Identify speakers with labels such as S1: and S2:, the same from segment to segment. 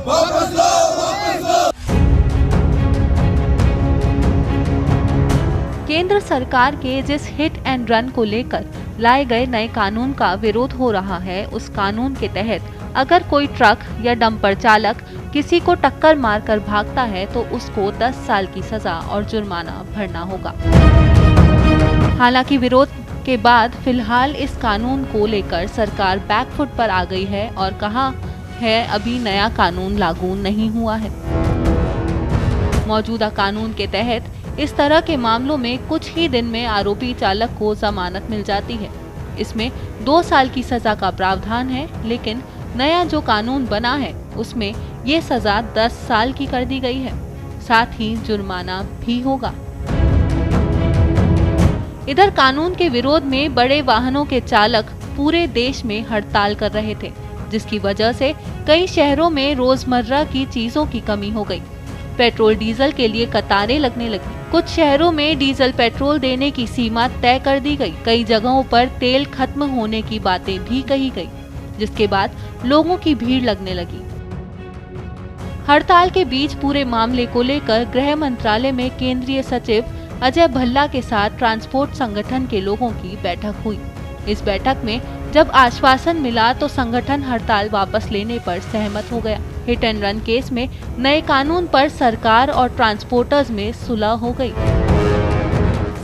S1: वापस लो, वापस लो।
S2: केंद्र सरकार के जिस हिट एंड रन को लेकर लाए गए नए कानून का विरोध हो रहा है, उस कानून के तहत अगर कोई ट्रक या डंपर चालक किसी को टक्कर मारकर भागता है तो उसको 10 साल की सजा और जुर्माना भरना होगा। हालांकि विरोध के बाद फिलहाल इस कानून को लेकर सरकार बैकफुट पर आ गई है और कहा है अभी नया कानून लागू नहीं हुआ है। मौजूदा कानून के तहत इस तरह के मामलों में कुछ ही दिन में आरोपी चालक को जमानत मिल जाती है। इसमें 2 साल की सजा का प्रावधान है, लेकिन नया जो कानून बना है उसमें ये सजा 10 साल की कर दी गई है। साथ ही जुर्माना भी होगा। इधर कानून के विरोध में बड़े वाहनों के चालक पूरे देश में हड़ताल कर रहे थे, जिसकी वजह से कई शहरों में रोजमर्रा की चीजों की कमी हो गई। पेट्रोल डीजल के लिए कतारें लगने लगी। कुछ शहरों में डीजल पेट्रोल देने की सीमा तय कर दी गई। कई जगहों पर तेल खत्म होने की बातें भी कही गई, जिसके बाद लोगों की भीड़ लगने लगी। हड़ताल के बीच पूरे मामले को लेकर गृह मंत्रालय में केंद्रीय सचिव अजय भल्ला के साथ ट्रांसपोर्ट संगठन के लोगों की बैठक हुई। इस बैठक में जब आश्वासन मिला तो संगठन हड़ताल वापस लेने पर सहमत हो गया। हिट एंड रन केस में नए कानून पर सरकार और ट्रांसपोर्टर्स में सुलह हो गई।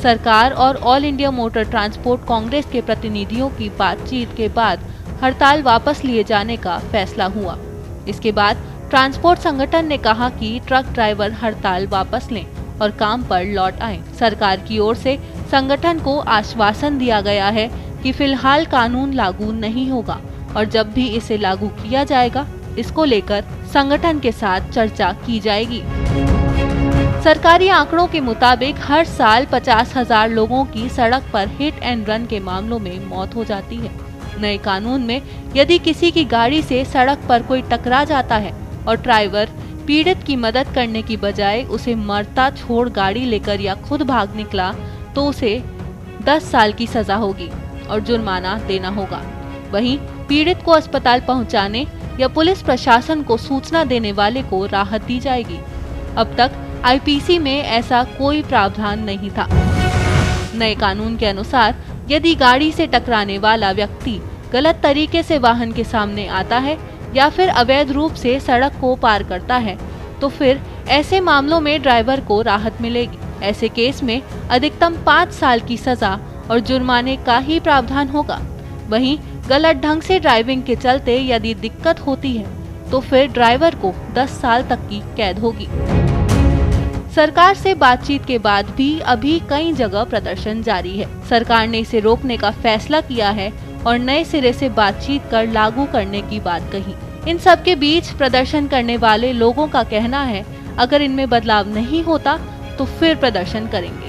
S2: सरकार और all India motor transport Congress के प्रतिनिधियों की बातचीत के बाद हड़ताल वापस लिए जाने का फैसला हुआ। इसके बाद ट्रांसपोर्ट संगठन ने कहा कि ट्रक ड्राइवर हड़ताल वापस लें और काम पर लौट आएं। सरकार की ओर से संगठन को आश्वासन दिया गया है कि फिलहाल कानून लागू नहीं होगा और जब भी इसे लागू किया जाएगा इसको लेकर संगठन के साथ चर्चा की जाएगी। सरकारी आंकड़ों के मुताबिक हर साल 50,000 लोगों की सड़क पर हिट एंड रन के मामलों में मौत हो जाती है। नए कानून में यदि किसी की गाड़ी से सड़क पर कोई टकरा जाता है और ड्राइवर पीड़ित की मदद करने की बजाय उसे मरता छोड़ गाड़ी लेकर या खुद भाग निकला तो उसे 10 साल की सजा होगी और जुर्माना देना होगा। वहीं पीड़ित को अस्पताल पहुंचाने या पुलिस प्रशासन को सूचना देने वाले को राहत दी जाएगी। अब तक आईपीसी में ऐसा कोई प्रावधान नहीं था। नए कानून के अनुसार यदि गाड़ी से टकराने वाला व्यक्ति गलत तरीके से वाहन के सामने आता है या फिर अवैध रूप से सड़क को पार करता है तो फिर ऐसे मामलों में ड्राइवर को राहत मिलेगी। ऐसे केस में अधिकतम 5 साल की सजा और जुर्माने का ही प्रावधान होगा। वहीं गलत ढंग से ड्राइविंग के चलते यदि दिक्कत होती है तो फिर ड्राइवर को 10 साल तक की कैद होगी। सरकार से बातचीत के बाद भी अभी कई जगह प्रदर्शन जारी है। सरकार ने इसे रोकने का फैसला किया है और नए सिरे से बातचीत कर लागू करने की बात कही। इन सब के बीच प्रदर्शन करने वाले लोगों का कहना है अगर इनमें बदलाव नहीं होता तो फिर प्रदर्शन करेंगे।